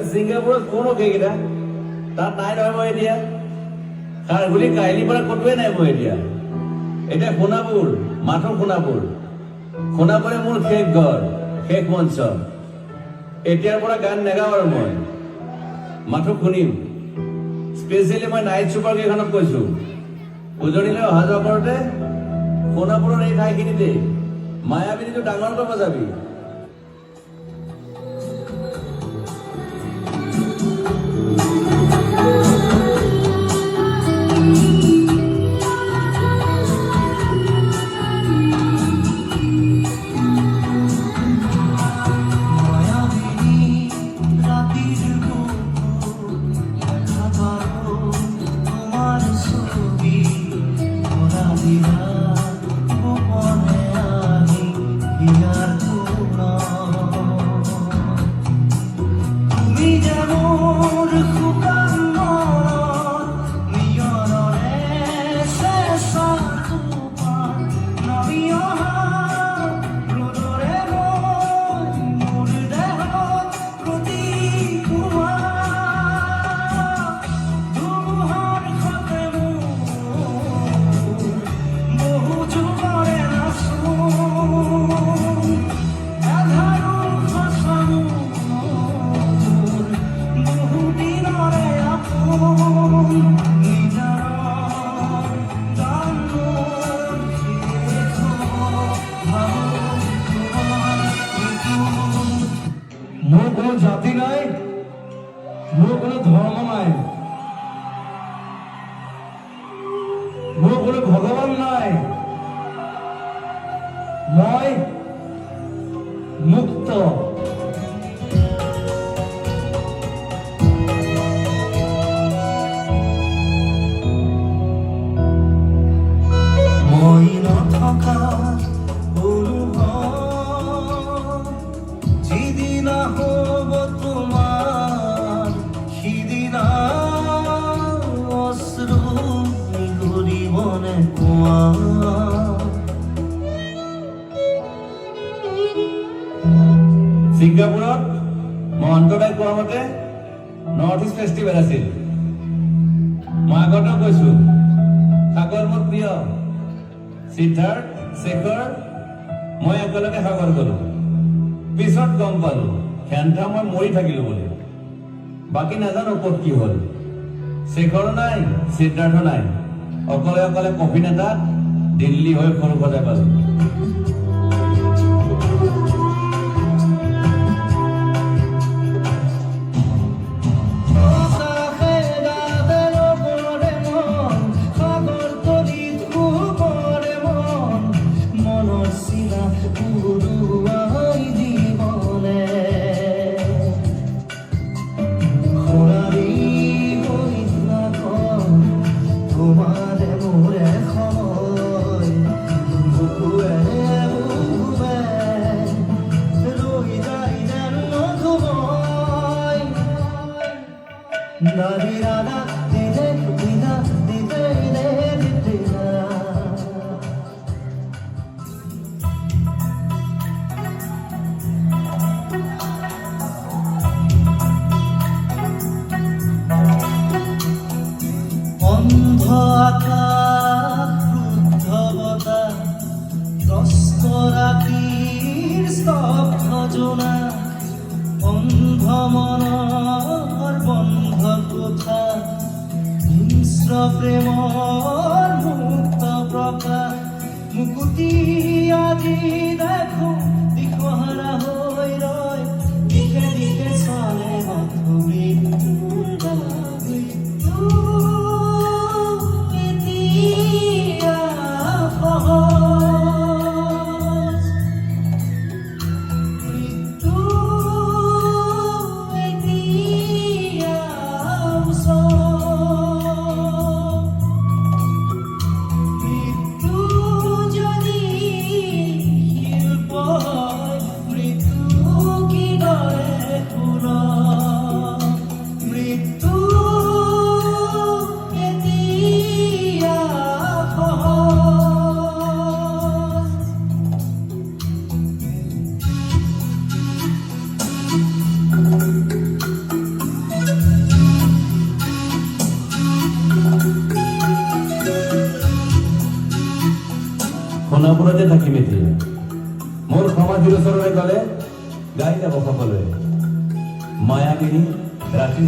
ছিংগাপুৰত কোন সেইকেইটা তাত নাই নহয় মই এতিয়া খাৰঘুলি কাহিলীৰ পৰা ক'তোৱে নাই মই এতিয়া সোণাপুৰ মাথো সোণাপুৰে মোৰ শেষ ঘৰ শেষ মঞ্চ এতিয়াৰ পৰা গান নেগাওঁ আৰু মই মাথো শুনিম স্পেচিয়েলি মই নাইট ছুপাৰ কেইখনত কৈছো উজনিলৈ অহা যোৱা কৰোঁতে সোণাপুৰৰ এই ঠাইখিনিতে মায়াবিনীটো ডাঙৰকৈ বজাবি মোৰ কোনো জাতি নাই মোৰ কোনো ধৰ্ম নাই মোৰ কোনো ভগৱান নাই মই মুক্ত মই নথকা যিদিনা হ'ব তোমাৰ সিদিনা অশ্ৰু নিগৰিবনে কোৱা ছিংগাপুৰত মই অন্তদাই কোৱা মতে নৰ্থ ইষ্ট ফেষ্টিভেল আছিল মই আগতেও কৈছো সাগৰ মোৰ প্ৰিয় সিদ্ধাৰ্থ শেখৰ মই একেলগে সাগৰ গলো পিছত গম পালো খেন্থা মই মৰি থাকিলো বুলি বাকী নাজানো ক'ত কি হ'ল শেখৰো নাই সিদ্ধাৰ্থ নাই অকলে অকলে কফি নেতাত দিল্লী হৈ সৰু সজাই পালো অন্ধ আকাশ ক্ৰুদ্ধ বতাহ ত্ৰস্ত ৰাতিৰ স্তব্ধ জোনা অন্ধ মনৰ বন্ধ কোঠা হিংস্ৰ প্ৰেমৰ মুক্ত প্ৰকাশ মুকুতি আজি দেখো দিশহাৰা হৈ ৰয় দিশে দিশে চলে মাথুৰি মৃত্যু সোণাপুৰতে থাকিম এতিয়া মোৰ সমাধিৰ ওচৰলৈ গ'লে গাই যাব সকলোৱে মায়াবিনী ৰাতি